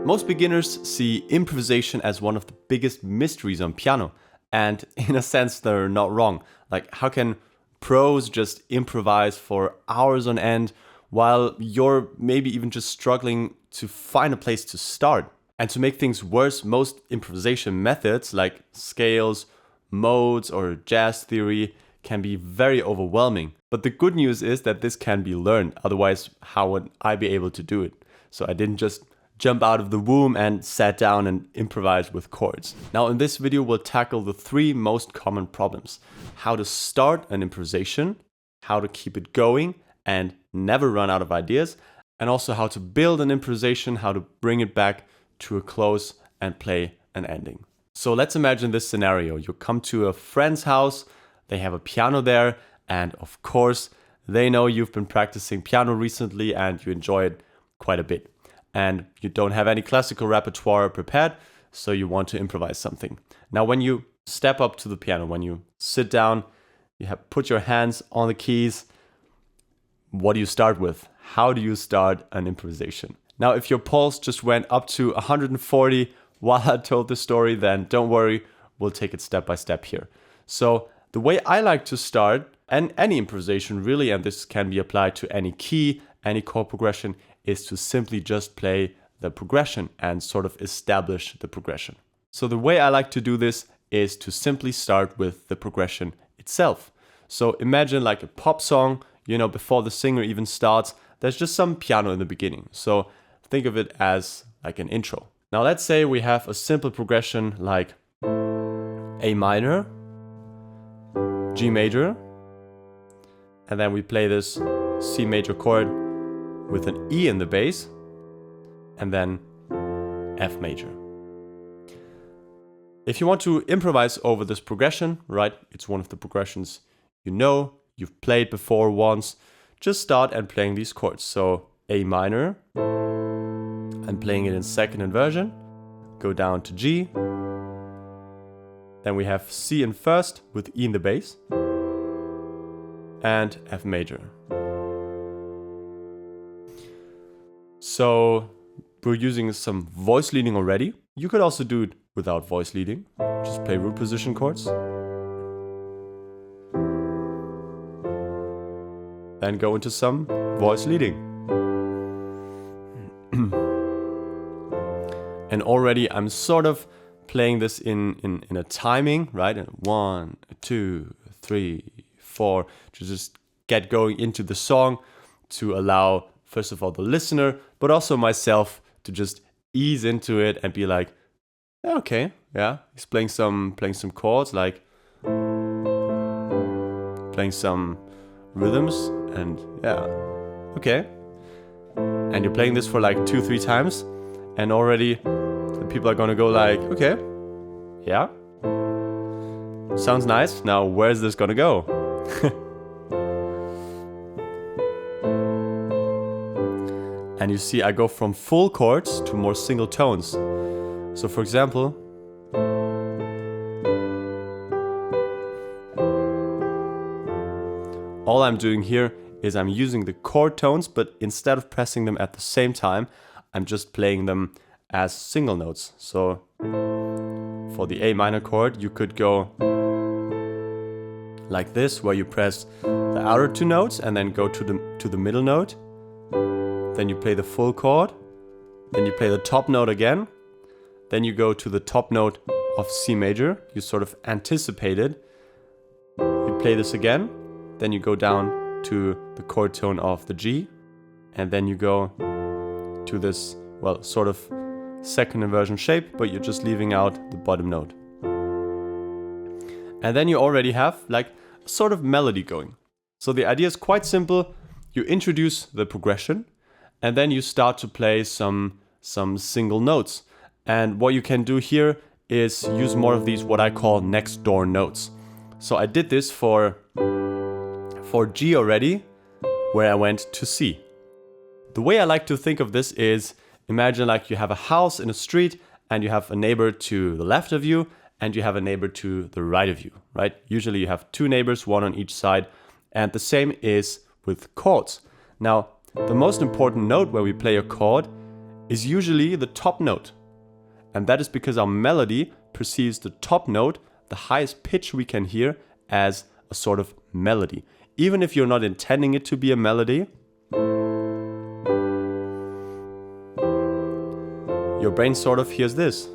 Most beginners see improvisation as one of the biggest mysteries on piano, and in a sense they're not wrong. Like, how can pros just improvise for hours on end while you're maybe even just struggling to find a place to start? And to make things worse, most improvisation methods like scales, modes, or jazz theory can be very overwhelming. But the good news is that this can be learned, otherwise how would I be able to do it? So I didn't just jump out of the womb and sat down and improvised with chords. Now in this video we'll tackle the three most common problems: how to start an improvisation, how to keep it going and never run out of ideas, and also how to build an improvisation, how to bring it back to a close and play an ending. So let's imagine this scenario. You come to a friend's house, they have a piano there, and of course they know you've been practicing piano recently and you enjoy it quite a bit. And you don't have any classical repertoire prepared, so you want to improvise something. Now, when you step up to the piano, when you sit down, you have put your hands on the keys. What do you start with? How do you start an improvisation? Now, if your pulse just went up to 140 while I told the story, then don't worry, we'll take it step by step here. So the way I like to start, and any improvisation really, and this can be applied to any key, any chord progression, is to simply just play the progression and sort of establish the progression. So the way I like to do this is to simply start with the progression itself. So imagine like a pop song, before the singer even starts, there's just some piano in the beginning. So think of it as like an intro. Now let's say we have a simple progression like A minor, G major, and then we play this C major chord with an E in the bass, and then F major. If you want to improvise over this progression, right, it's one of the progressions you've played before once, just start and playing these chords. So A minor, I'm playing it in second inversion, go down to G, then we have C in first with E in the bass, and F major. So we're using some voice leading already. You could also do it without voice leading. Just play root position chords. Then go into some voice leading. And already I'm sort of playing this in a timing, right? 1, 2, 3, 4, to just get going into the song, to allow first of all the listener, but also myself to just ease into it and be like, okay, yeah, he's playing some chords, like playing some rhythms, and yeah, okay. And you're playing this for like 2-3 times, and already the people are gonna go like, okay, yeah, sounds nice. Now where's this gonna go? And you see, I go from full chords to more single tones. So for example, all I'm doing here is I'm using the chord tones, but instead of pressing them at the same time, I'm just playing them as single notes. So for the A minor chord, you could go like this, where you press the outer 2 notes and then go to the middle note. Then you play the full chord, then you play the top note again, then you go to the top note of C major, you sort of anticipate it, you play this again, then you go down to the chord tone of the G, and then you go to this, well, sort of second inversion shape, but you're just leaving out the bottom note. And then you already have like a sort of melody going. So the idea is quite simple. You introduce the progression, and then you start to play some single notes. And what you can do here is use more of these what I call next door notes. So I did this for G already, where I went to C. The way I like to think of this is, imagine like you have a house in a street and you have a neighbor to the left of you, and you have a neighbor to the right of you, right? Usually you have two neighbors, one on each side, and the same is with chords. Now, the most important note where we play a chord is usually the top note. And that is because our melody perceives the top note, the highest pitch we can hear, as a sort of melody. Even if you're not intending it to be a melody, your brain sort of hears this,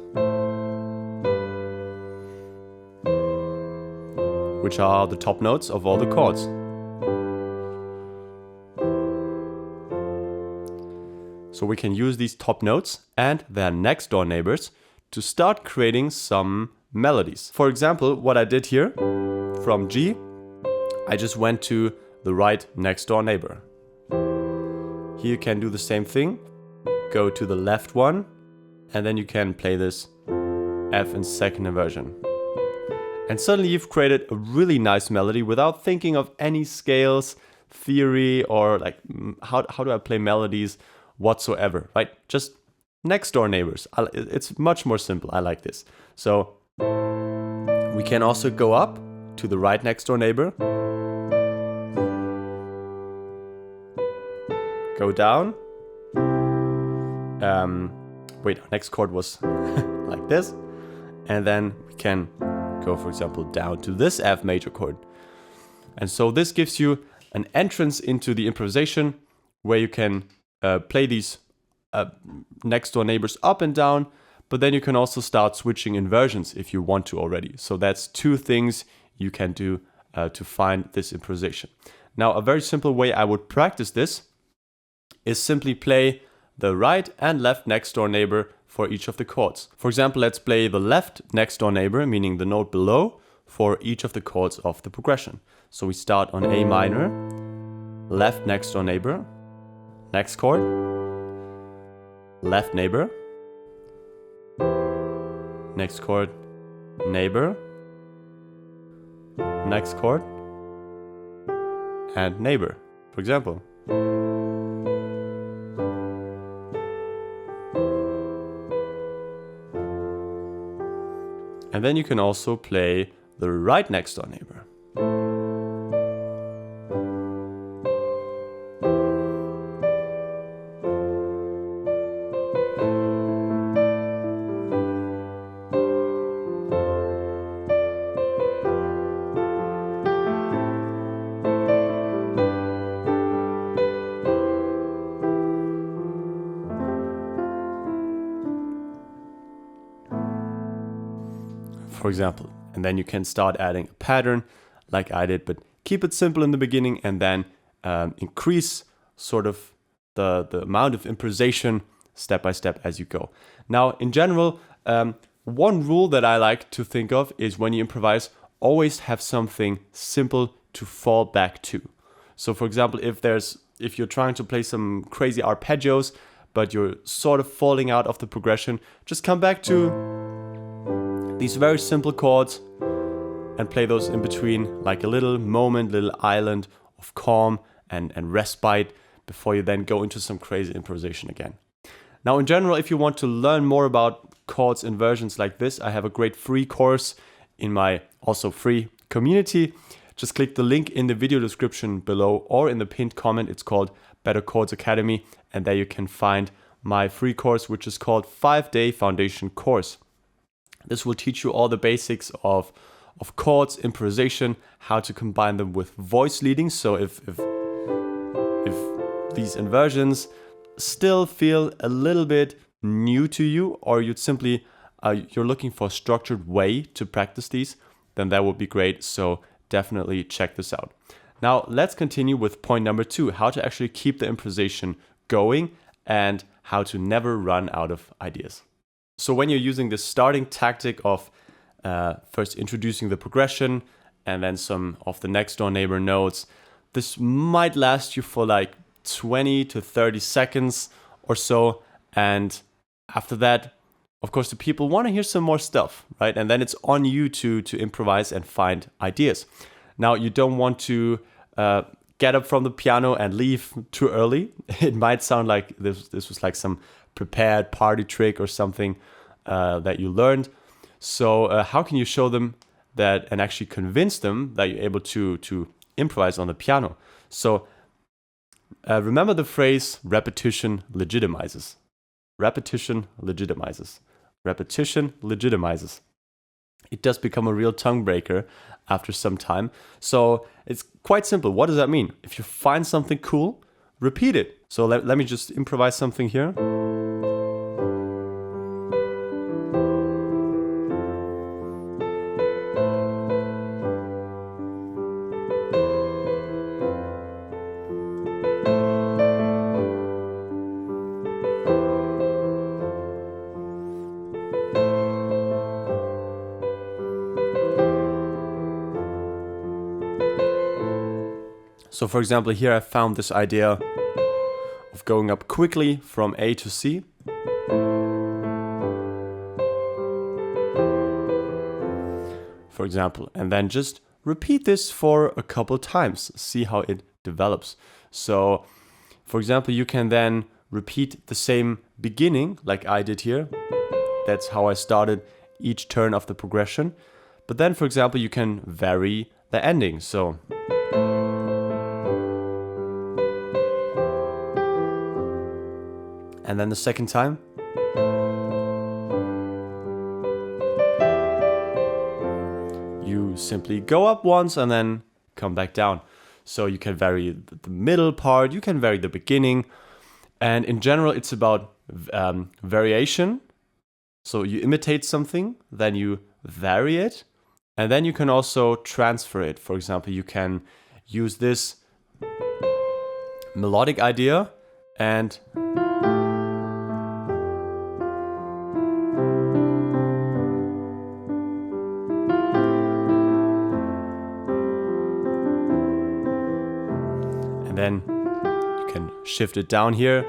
which are the top notes of all the chords. So we can use these top notes and their next door neighbors to start creating some melodies. For example, what I did here from G, I just went to the right next door neighbor. Here you can do the same thing, go to the left one, and then you can play this F in second inversion. And suddenly you've created a really nice melody without thinking of any scales, theory, or like how do I play melodies whatsoever, right? Just next door neighbors. It's much more simple. I like this. So we can also go up to the right next door neighbor, go down. Wait, our next chord was like this, and then we can go, for example, down to this F major chord. And so this gives you an entrance into the improvisation where you can play these next door neighbors up and down, but then you can also start switching inversions if you want to already. So that's two things you can do to find this improvisation. Now, a very simple way I would practice this is simply play the right and left next door neighbor for each of the chords. For example, let's play the left next door neighbor, meaning the note below, for each of the chords of the progression. So we start on A minor, left next door neighbor, next chord, left neighbor, next chord, neighbor, next chord, and neighbor, for example. And then you can also play the right next door neighbor. For example, and then you can start adding a pattern like I did, but keep it simple in the beginning and then increase sort of the amount of improvisation step by step as you go. Now, in general, one rule that I like to think of is when you improvise, always have something simple to fall back to. So for example, if you're trying to play some crazy arpeggios, but you're sort of falling out of the progression, just come back to these very simple chords and play those in between, like a little moment, little island of calm and respite before you then go into some crazy improvisation again. Now, in general, if you want to learn more about chords inversions like this, I have a great free course in my also free community. Just click the link in the video description below or in the pinned comment. It's called Better Chords Academy, and there you can find my free course, which is called 5-Day Foundation Course. This will teach you all the basics of chords, improvisation, how to combine them with voice leading. So if these inversions still feel a little bit new to you, or you'd simply you're looking for a structured way to practice these, then that would be great. So definitely check this out. Now let's continue with point number 2, how to actually keep the improvisation going and how to never run out of ideas. So when you're using this starting tactic of first introducing the progression and then some of the next door neighbor notes, this might last you for like 20 to 30 seconds or so. And after that, of course, the people want to hear some more stuff, right? And then it's on you to improvise and find ideas. Now, you don't want to get up from the piano and leave too early. It might sound like this was like some prepared party trick or something. that you learned. So how can you show them that and actually convince them that you're able to improvise on the piano? So remember the phrase repetition legitimizes. Repetition legitimizes. Repetition legitimizes. It does become a real tongue breaker after some time. So it's quite simple. What does that mean? If you find something cool, repeat it. So let me just improvise something here. So for example, here I found this idea of going up quickly from A to C. For example, and then just repeat this for a couple times, see how it develops. So for example, you can then repeat the same beginning like I did here. That's how I started each turn of the progression. But then, for example, you can vary the ending. So and then the second time. You simply go up once and then come back down. So you can vary the middle part, you can vary the beginning. And in general, it's about variation. So you imitate something, then you vary it, and then you can also transfer it. For example, you can use this melodic idea and then you can shift it down here.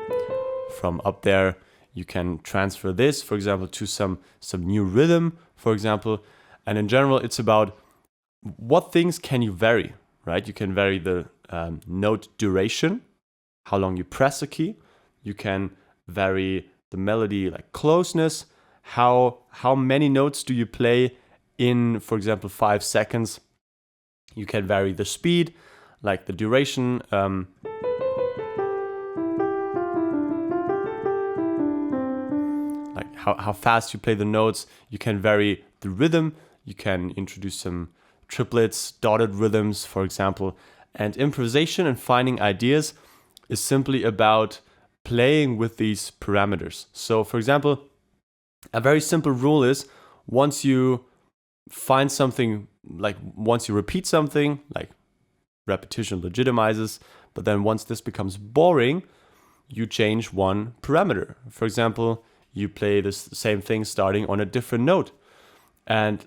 From up there, you can transfer this, for example, to some new rhythm, for example. And in general, it's about what things can you vary, right? You can vary the note duration, how long you press a key. You can vary the melody like closeness, how many notes do you play in, for example, 5 seconds. You can vary the speed, like the duration. Like how fast you play the notes. You can vary the rhythm. You can introduce some triplets, dotted rhythms, for example. And improvisation and finding ideas is simply about playing with these parameters. So, for example, a very simple rule is once you find something, like once you repeat something, like repetition legitimizes, but then once this becomes boring, you change one parameter. For example, you play the same thing starting on a different note. And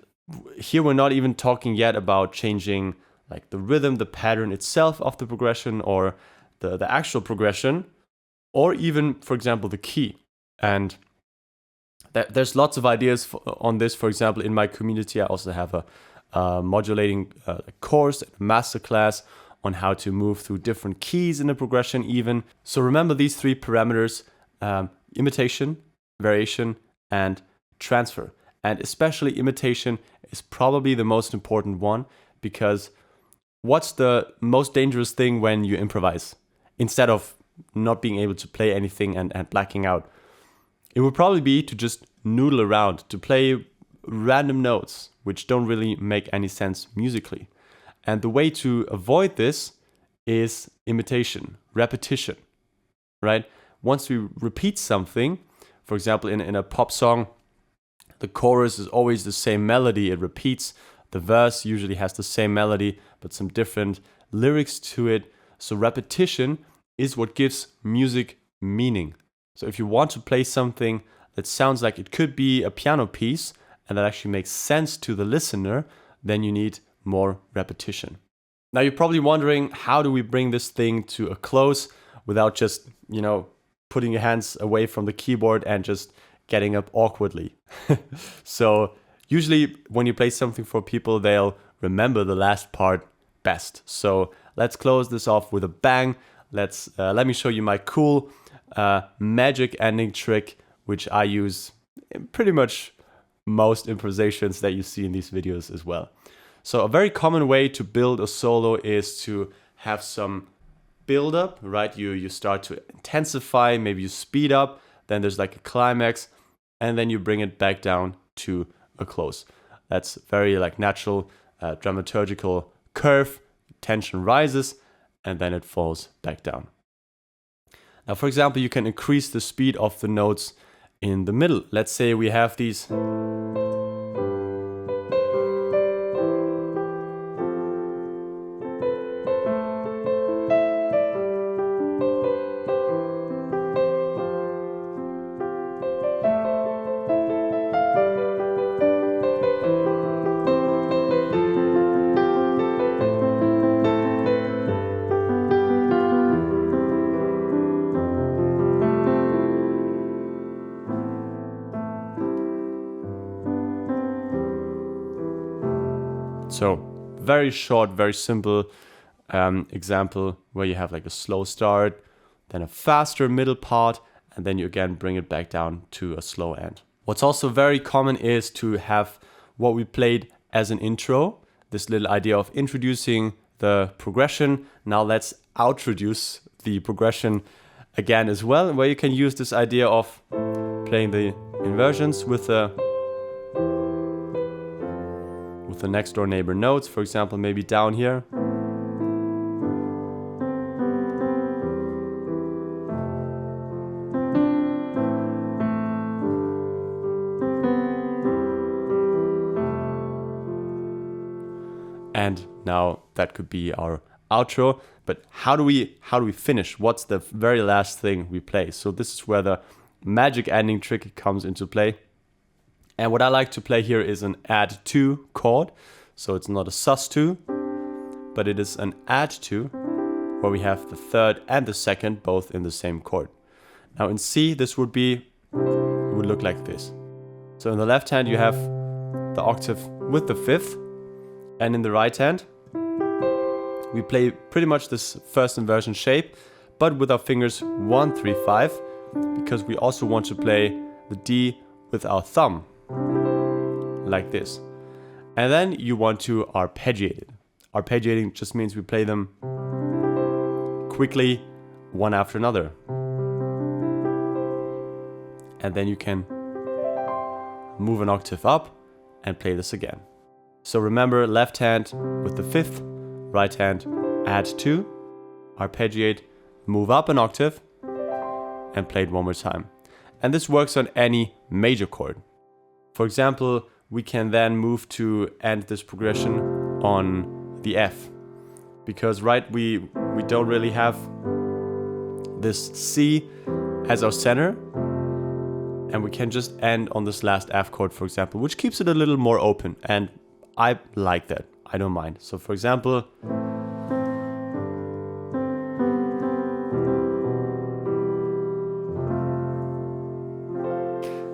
here we're not even talking yet about changing like the rhythm, the pattern itself of the progression, or the actual progression, or even, for example, the key. And there's lots of ideas on this. For example, in my community, I also have a modulating course, a masterclass on how to move through different keys in the progression even. So remember these 3 parameters, imitation, variation, and transfer. And especially imitation is probably the most important one, because what's the most dangerous thing when you improvise? Instead of not being able to play anything and blacking out, it would probably be to just noodle around, to play random notes which don't really make any sense musically. And the way to avoid this is imitation, repetition, right? Once we repeat something, for example, in a pop song, the chorus is always the same melody, it repeats. The verse usually has the same melody, but some different lyrics to it. So repetition is what gives music meaning. So if you want to play something that sounds like it could be a piano piece and that actually makes sense to the listener, then you need more repetition. Now you're probably wondering, how do we bring this thing to a close without just, putting your hands away from the keyboard and just getting up awkwardly? So usually when you play something for people, they'll remember the last part best. So let's close this off with a bang. Let me show you my cool magic ending trick, which I use pretty much most improvisations that you see in these videos as well. So a very common way to build a solo is to have some build up, right? You start to intensify, maybe you speed up, then there's like a climax, and then you bring it back down to a close. That's very like natural dramaturgical curve. Tension rises and then it falls back down. Now, for example, you can increase the speed of the notes in the middle. Let's say we have these. So very short, very simple example where you have like a slow start, then a faster middle part, and then you again bring it back down to a slow end. What's also very common is to have what we played as an intro, this little idea of introducing the progression. Now let's outroduce the progression again as well, where you can use this idea of playing the inversions with the next door neighbor notes, for example, maybe down here. And now that could be our outro, but how do we finish? What's the very last thing we play? So this is where the magic ending trick comes into play. And what I like to play here is an add 2 chord. So it's not a sus2, but it is an add 2, where we have the third and the second both in the same chord. Now in C, this would look like this. So in the left hand, you have the octave with the fifth, and in the right hand, we play pretty much this first inversion shape, but with our fingers 1, 3, 5, because we also want to play the D with our thumb, like this. And then you want to arpeggiate it. Arpeggiating just means we play them quickly, one after another. And then you can move an octave up and play this again. So remember, left hand with the fifth, right hand add 2, arpeggiate, move up an octave, and play it one more time. And this works on any major chord. For example, we can then move to end this progression on the F, because we don't really have this C as our center, and we can just end on this last F chord, for example, which keeps it a little more open, and I like that. I don't mind. So for example,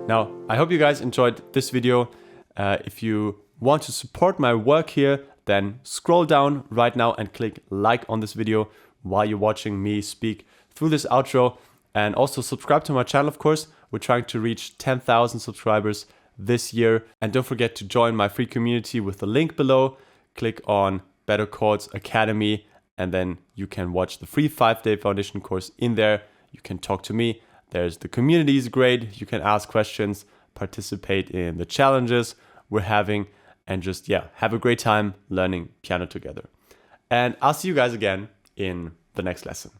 now I hope you guys enjoyed this video. If you want to support my work here, then scroll down right now and click like on this video while you're watching me speak through this outro, and also subscribe to my channel, of course. We're trying to reach 10,000 subscribers this year, and don't forget to join my free community with the link below. Click on Better Chords Academy, and then you can watch the free 5-day foundation course in there. You can talk to me. The community is great. You can ask questions, participate in the challenges we're having, and just, have a great time learning piano together. And I'll see you guys again in the next lesson.